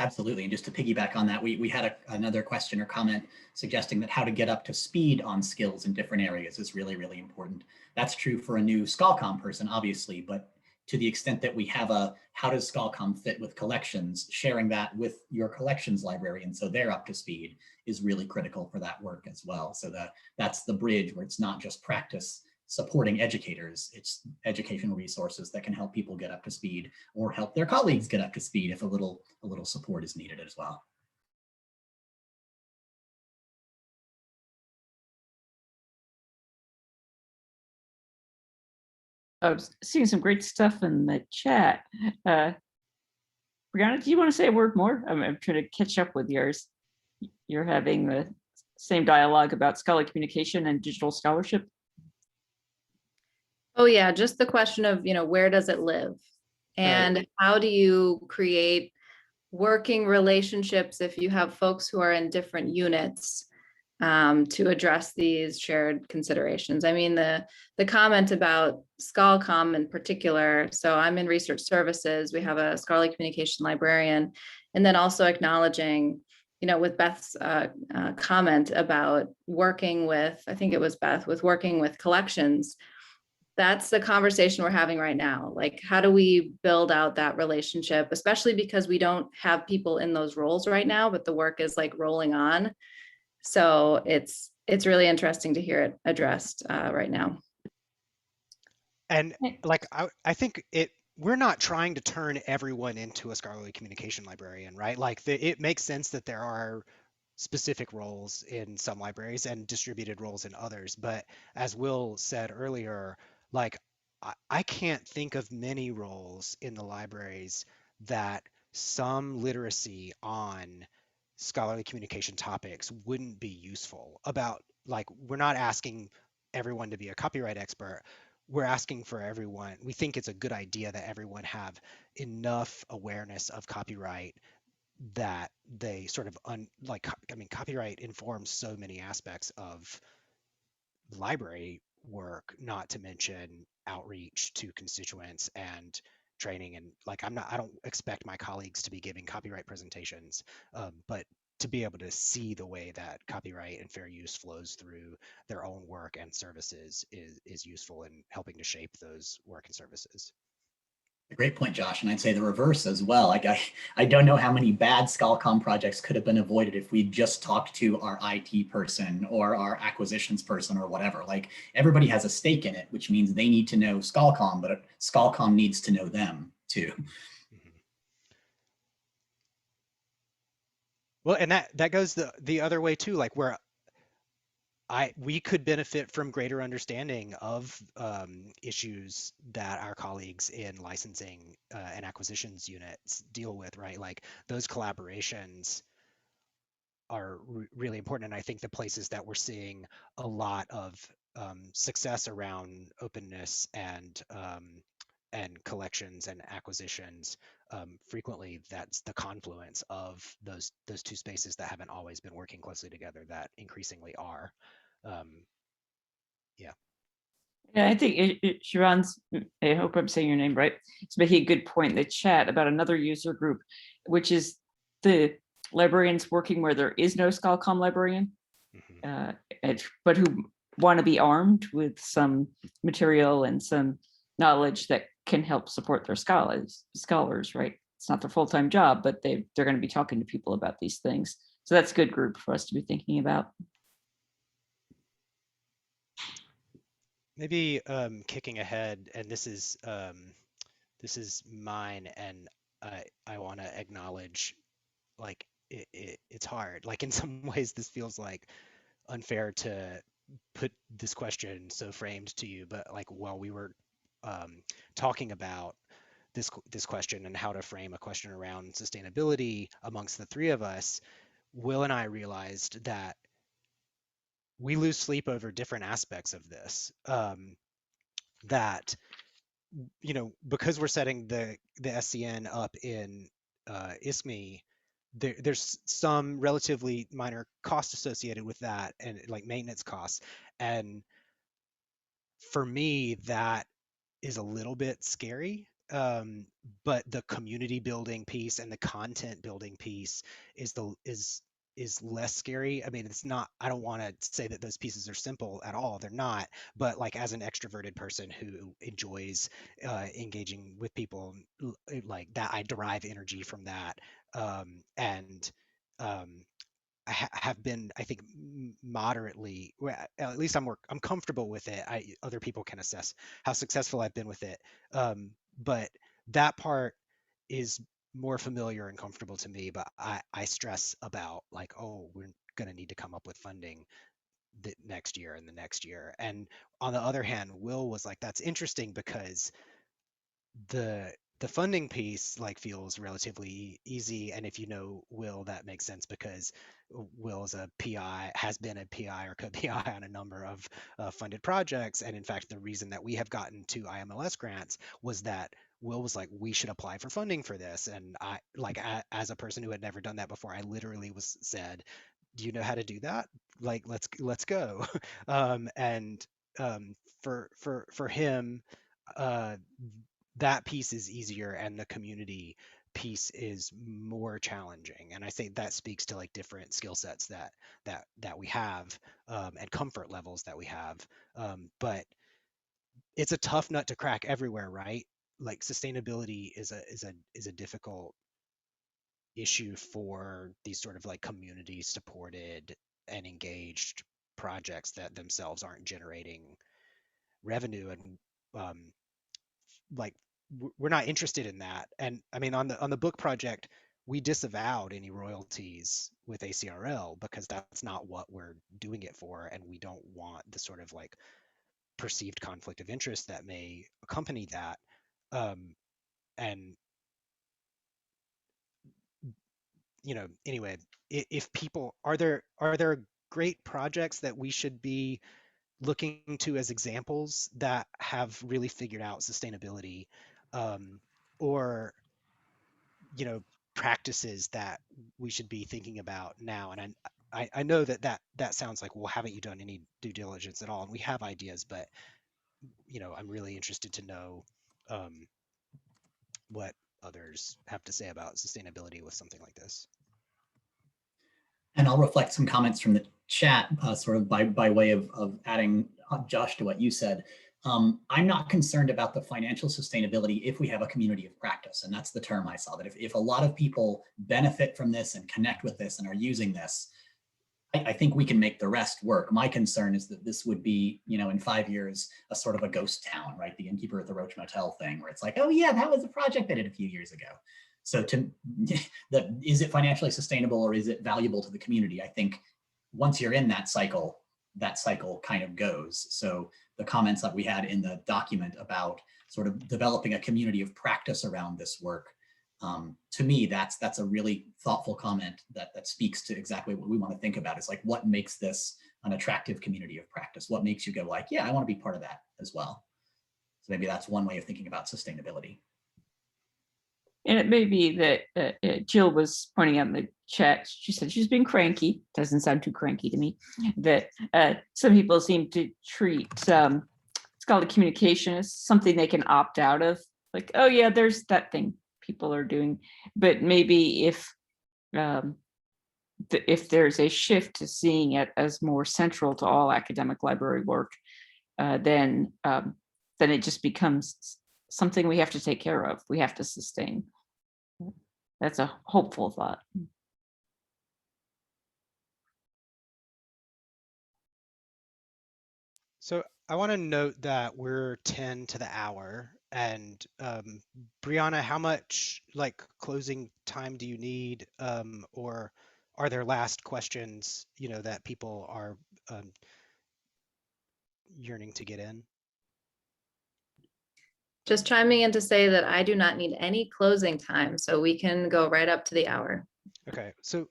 Absolutely. And just to piggyback on that, we had another question or comment suggesting that how to get up to speed on skills in different areas is really, really important. That's true for a new ScholComm person, obviously, but to the extent that we have a how does ScholComm fit with collections, sharing that with your collections librarian so they're up to speed is really critical for that work as well. So that's the bridge where it's not just practice supporting educators, it's educational resources that can help people get up to speed or help their colleagues get up to speed if a little support is needed as well. I was seeing some great stuff in the chat. Brianna, do you want to say a word more? I'm trying to catch up with yours. You're having the same dialogue about scholarly communication and digital scholarship. Oh yeah, just the question of, where does it live? And how do you create working relationships if you have folks who are in different units to address these shared considerations? I mean, the comment about ScholComm in particular, so I'm in research services, we have a scholarly communication librarian, and then also acknowledging, with Beth's comment about working with, I think it was Beth, with working with collections. That's the conversation we're having right now. Like, how do we build out that relationship, especially because we don't have people in those roles right now, but the work is like rolling on. So it's really interesting to hear it addressed right now. And like, I think we're not trying to turn everyone into a scholarly communication librarian, right? Like it makes sense that there are specific roles in some libraries and distributed roles in others. But as Will said earlier, like I can't think of many roles in the libraries that some literacy on scholarly communication topics wouldn't be useful. About, like, we're not asking everyone to be a copyright expert. We're asking for everyone. We think it's a good idea that everyone have enough awareness of copyright that they sort of copyright informs so many aspects of library work, not to mention outreach to constituents and training. And like, I don't expect my colleagues to be giving copyright presentations, but to be able to see the way that copyright and fair use flows through their own work and services is useful in helping to shape those work and services. A great point, Josh. And I'd say the reverse as well. Like I don't know how many bad ScholComm projects could have been avoided if we just talked to our IT person or our acquisitions person or whatever. Like, everybody has a stake in it, which means they need to know ScholComm, but ScholComm needs to know them too. Well, and that goes the other way too, like where we could benefit from greater understanding of issues that our colleagues in licensing and acquisitions units deal with, right? Like, those collaborations are really important. And I think the places that we're seeing a lot of success around openness and and collections and acquisitions, frequently that's the confluence of those two spaces that haven't always been working closely together that increasingly are. Yeah. Yeah, I think Siobhan's, I hope I'm saying your name right, it's making a good point in the chat about another user group, which is the librarians working where there is no ScholComm librarian, but who want to be armed with some material and some knowledge that can help support their scholars, right? It's not their full-time job, but they're going to be talking to people about these things. So that's a good group for us to be thinking about. Maybe kicking ahead, and this is mine, and I want to acknowledge, like it's hard. Like in some ways, this feels like unfair to put this question so framed to you, but like while we were talking about this question and how to frame a question around sustainability amongst the three of us, Will and I realized that we lose sleep over different aspects of this. That, because we're setting the SCN up in ISME, there's some relatively minor cost associated with that, and like maintenance costs. And for me, that is a little bit scary. But the community building piece and the content building piece is less scary. I mean, it's not, I don't want to say that those pieces are simple at all. They're not. But like as an extroverted person who enjoys engaging with people like that, I derive energy from that. And I have been, I think, moderately, well, at least I'm comfortable with it. Other people can assess how successful I've been with it. But that part is more familiar and comfortable to me. But I stress about like, oh, we're going to need to come up with funding the next year and the next year. And on the other hand, Will was like, that's interesting because the funding piece like feels relatively easy, and if you know Will, that makes sense because Will is a PI, has been a PI or co-PI on a number of funded projects, and in fact the reason that we have gotten to IMLS grants was that Will was like, we should apply for funding for this, and I like as a person who had never done that before, I literally was said, do you know how to do that? Like let's go. And for him, that piece is easier and the community piece is more challenging. And I say that speaks to like different skill sets that we have, and comfort levels that we have. But it's a tough nut to crack everywhere, right? Like sustainability is a difficult issue for these sort of like community supported and engaged projects that themselves aren't generating revenue. And like we're not interested in that. And I mean, on the book project, we disavowed any royalties with ACRL because that's not what we're doing it for, and we don't want the sort of like perceived conflict of interest that may accompany that. And anyway, if people are there great projects that we should be looking to as examples that have really figured out sustainability, or practices that we should be thinking about now? And I know that sounds like, well, haven't you done any due diligence at all? And we have ideas, but I'm really interested to know what others have to say about sustainability with something like this. And I'll reflect some comments from the chat, sort of by way of adding, Josh, to what you said. I'm not concerned about the financial sustainability if we have a community of practice. And that's the term I saw, that if a lot of people benefit from this and connect with this and are using this, I think we can make the rest work. My concern is that this would be, in 5 years, a sort of a ghost town, right? The Innkeeper at the Roach Motel thing, where it's like, oh yeah, that was a project I did a few years ago. So is it financially sustainable or is it valuable to the community? I think once you're in that cycle kind of goes. So the comments that we had in the document about sort of developing a community of practice around this work, to me, that's a really thoughtful comment that speaks to exactly what we want to think about. It's like, what makes this an attractive community of practice? What makes you go like, yeah, I want to be part of that as well. So maybe that's one way of thinking about sustainability. And it may be that Jill was pointing out in the chat, she said she's been cranky, doesn't sound too cranky to me, that some people seem to treat scholarly communication as something they can opt out of. Like, oh yeah, there's that thing people are doing. But maybe if there's a shift to seeing it as more central to all academic library work, then it just becomes something we have to take care of, we have to sustain. That's a hopeful thought. So I want to note that we're 10 to the hour, and Brianna, how much like closing time do you need, or are there last questions, that people are yearning to get in? Just chiming in to say that I do not need any closing time, so we can go right up to the hour. Okay, so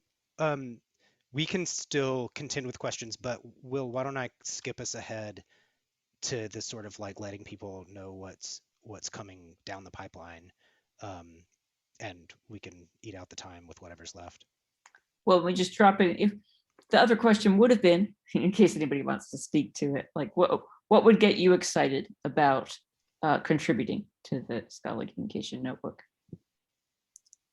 we can still contend with questions, but Will, why don't I skip us ahead to this sort of like letting people know what's coming down the pipeline, and we can eat out the time with whatever's left. Well, we just drop in. If the other question would have been, in case anybody wants to speak to it, like what would get you excited about contributing to the scholarly communication notebook?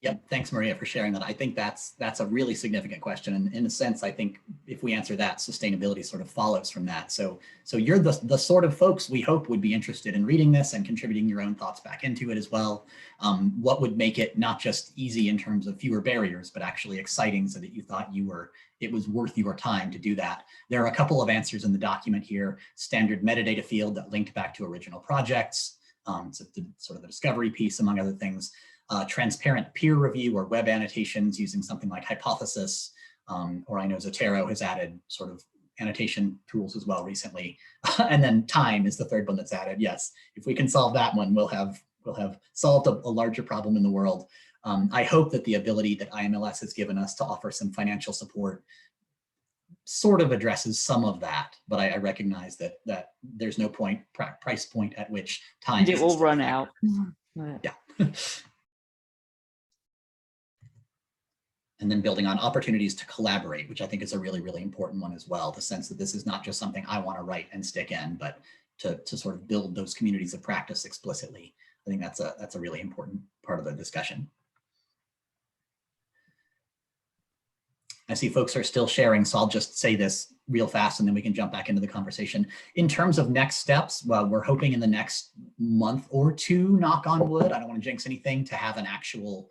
Yep, thanks, Maria, for sharing that. I think that's a really significant question, and in a sense, I think if we answer that, sustainability sort of follows from that. So you're the sort of folks we hope would be interested in reading this and contributing your own thoughts back into it as well. What would make it not just easy in terms of fewer barriers, but actually exciting, so that you thought it was worth your time to do that? There are a couple of answers in the document here. Standard metadata field that linked back to original projects. So sort of the discovery piece, among other things. Transparent peer review or web annotations using something like Hypothesis, or I know Zotero has added sort of annotation tools as well recently. And then time is the third one that's added. Yes, if we can solve that one, we'll have solved a larger problem in the world. I hope that the ability that IMLS has given us to offer some financial support sort of addresses some of that, but I recognize that there's no price point at which time It will run out. Yeah. And then building on opportunities to collaborate, which I think is a really, really important one as well. The sense that this is not just something I want to write and stick in, but to sort of build those communities of practice explicitly. I think that's a really important part of the discussion. I see folks are still sharing, so I'll just say this real fast and then we can jump back into the conversation. In terms of next steps, well, we're hoping in the next month or two, knock on wood, I don't want to jinx anything, to have an actual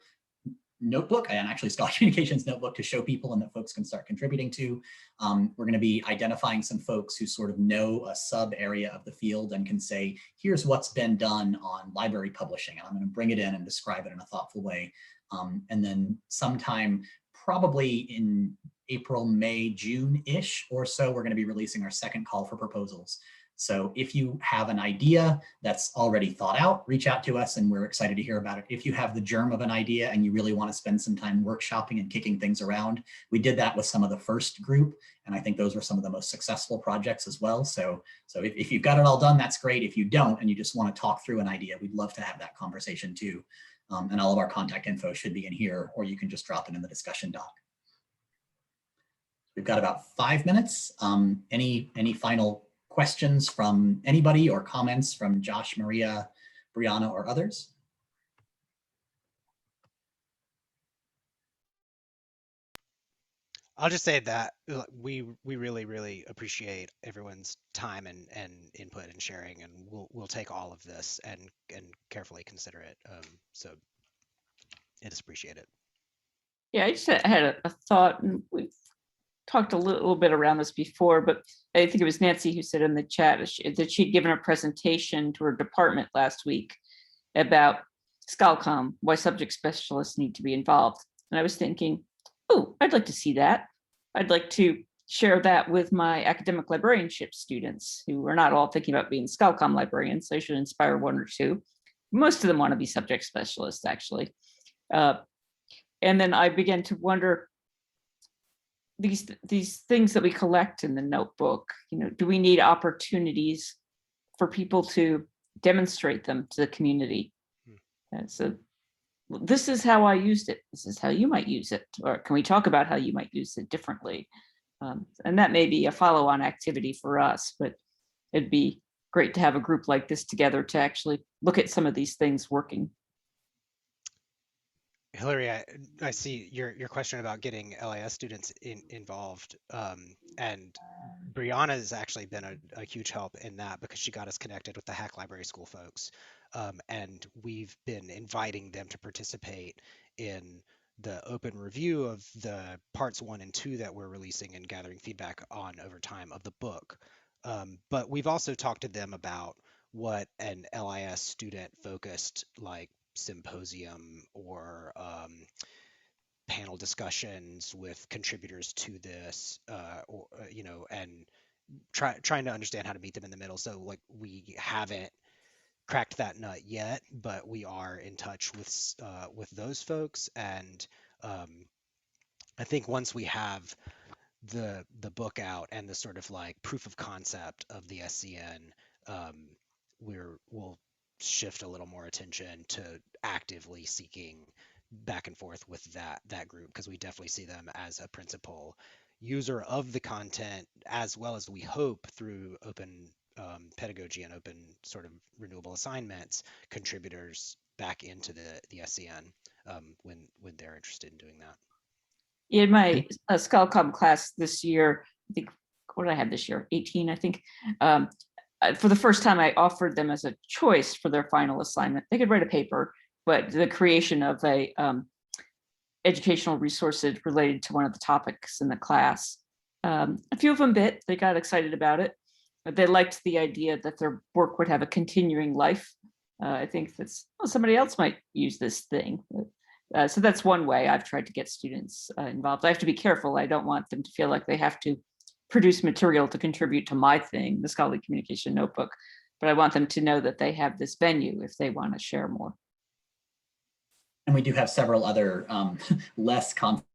notebook, and actually scholarly communications notebook to show people and that folks can start contributing to. We're going to be identifying some folks who sort of know a sub area of the field and can say, here's what's been done on library publishing, and I'm going to bring it in and describe it in a thoughtful way. And then sometime probably in April, May, June-ish or so, we're going to be releasing our second call for proposals. So if you have an idea that's already thought out, reach out to us and we're excited to hear about it. If you have the germ of an idea and you really want to spend some time workshopping and kicking things around, we did that with some of the first group, and I think those were some of the most successful projects as well. So if you've got it all done, that's great. If you don't and you just want to talk through an idea, we'd love to have that conversation too. And all of our contact info should be in here, or you can just drop it in the discussion doc. We've got about 5 minutes. Any final questions from anybody or comments from Josh, Maria, Brianna, or others? I'll just say that we really, really appreciate everyone's time and input and sharing, and we'll take all of this and carefully consider it. So it is appreciated. Yeah, I just had a thought, and we've talked a little bit around this before, but I think it was Nancy who said in the chat that she'd given a presentation to her department last week about ScholComm, why subject specialists need to be involved. And I was thinking, oh, I'd like to see that. I'd like to share that with my academic librarianship students who are not all thinking about being ScholComm librarians. I should inspire one or two. Most of them want to be subject specialists, actually. And then I began to wonder, these things that we collect in the notebook, do we need opportunities for people to demonstrate them to the community. Hmm. And so this is how I used it. This is how you might use it. Or can we talk about how you might use it differently? And that may be a follow-on activity for us, but it'd be great to have a group like this together to actually look at some of these things working. Hillary, I see your question about getting LIS students involved, and Brianna has actually been a huge help in that because she got us connected with the Hack Library School folks, and we've been inviting them to participate in the open review of the parts 1 and 2 that we're releasing and gathering feedback on over time of the book. But we've also talked to them about what an LIS student focused like symposium or panel discussions with contributors to this, and trying to understand how to meet them in the middle. So like we haven't cracked that nut yet, but we are in touch with those folks, and I think once we have the book out and the sort of like proof of concept of the SCN, we'll shift a little more attention to actively seeking back and forth with that group, because we definitely see them as a principal user of the content, as well as we hope through open pedagogy and open sort of renewable assignments, contributors back into the SCN when they're interested in doing that. In my ScholarComm class this year, I think, what did I have this year? 18, I think. For the first time, I offered them as a choice for their final assignment. They could write a paper, but the creation of a educational resources related to one of the topics in the class. A few of them bit, they got excited about it. But they liked the idea that their work would have a continuing life. I think that's, well, somebody else might use this thing. So that's one way I've tried to get students involved. I have to be careful. I don't want them to feel like they have to produce material to contribute to my thing, the Scholarly Communication Notebook, but I want them to know that they have this venue if they want to share more. And we do have several other less confident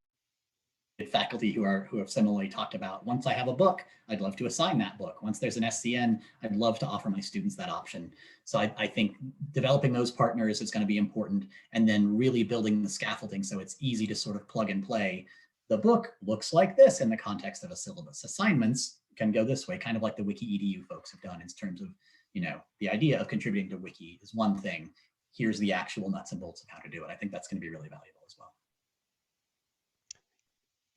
faculty who have similarly talked about, once I have a book, I'd love to assign that book. Once there's an SCN, I'd love to offer my students that option. So I think developing those partners is going to be important, and then really building the scaffolding so it's easy to sort of plug and play. The book looks like this in the context of a syllabus. Assignments can go this way, kind of like the Wiki EDU folks have done in terms of, the idea of contributing to Wiki is one thing. Here's the actual nuts and bolts of how to do it. I think that's going to be really valuable as well.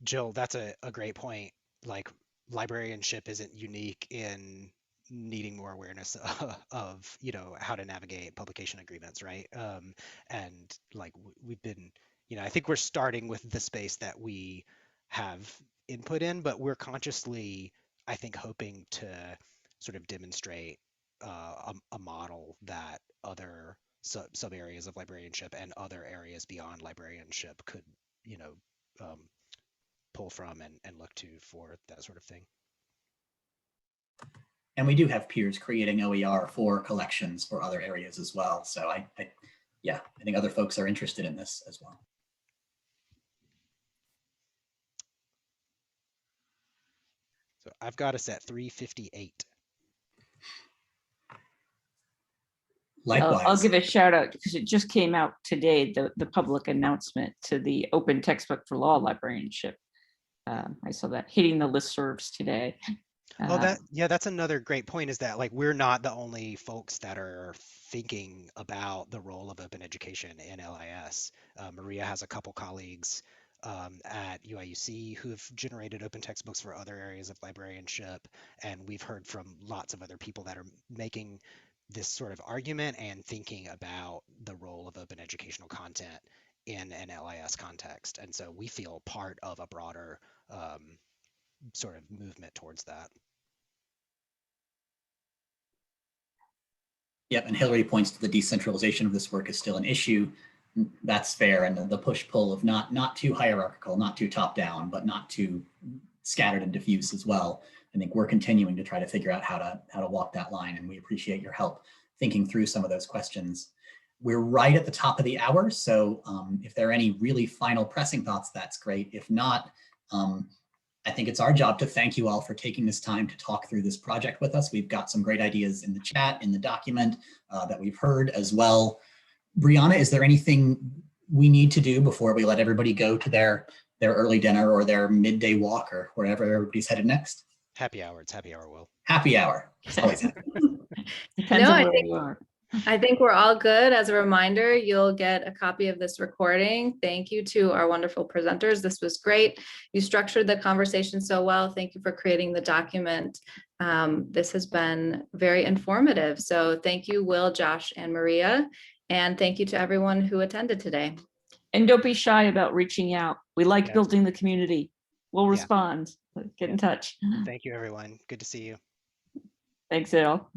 Jill, that's a great point. Like, librarianship isn't unique in needing more awareness of how to navigate publication agreements, right? And like we've been, I think we're starting with the space that we have input in, but we're consciously, I think, hoping to sort of demonstrate a model that other sub areas of librarianship and other areas beyond librarianship could, pull from and look to for that sort of thing. And we do have peers creating OER for collections for other areas as well. So I think other folks are interested in this as well. So I've got us at 3:58. Likewise. I'll give a shout out because it just came out today, the public announcement to the Open Textbook for Law Librarianship. I saw that hitting the listservs today. That's another great point, is that like we're not the only folks that are thinking about the role of open education in LIS. Maria has a couple colleagues at UIUC who've generated open textbooks for other areas of librarianship, and we've heard from lots of other people that are making this sort of argument and thinking about the role of open educational content in an LIS context. And so we feel part of a broader sort of movement towards that. Yep, and Hillary points to the decentralization of this work is still an issue. That's fair, and the push-pull of not too hierarchical, not too top-down, but not too scattered and diffuse as well. I think we're continuing to try to figure out how to walk that line, and we appreciate your help thinking through some of those questions. We're right at the top of the hour, so if there are any really final pressing thoughts, that's great. If not, I think it's our job to thank you all for taking this time to talk through this project with us. We've got some great ideas in the chat, in the document that we've heard as well. Brianna, is there anything we need to do before we let everybody go to their early dinner or their midday walk or wherever everybody's headed next? Happy hour. It's happy hour, Will. Happy hour. It's always happy. Depends No, on I where think- you are. I think we're all good. As a reminder, you'll get a copy of this recording. Thank you to our wonderful presenters. This was great. You structured the conversation so well. Thank you for creating the document. This has been very informative. So thank you, Will, Josh, and Maria. And thank you to everyone who attended today. And don't be shy about reaching out. We like Yeah. building the community. We'll Yeah. respond. Get in touch. Thank you, everyone. Good to see you. Thanks, Al.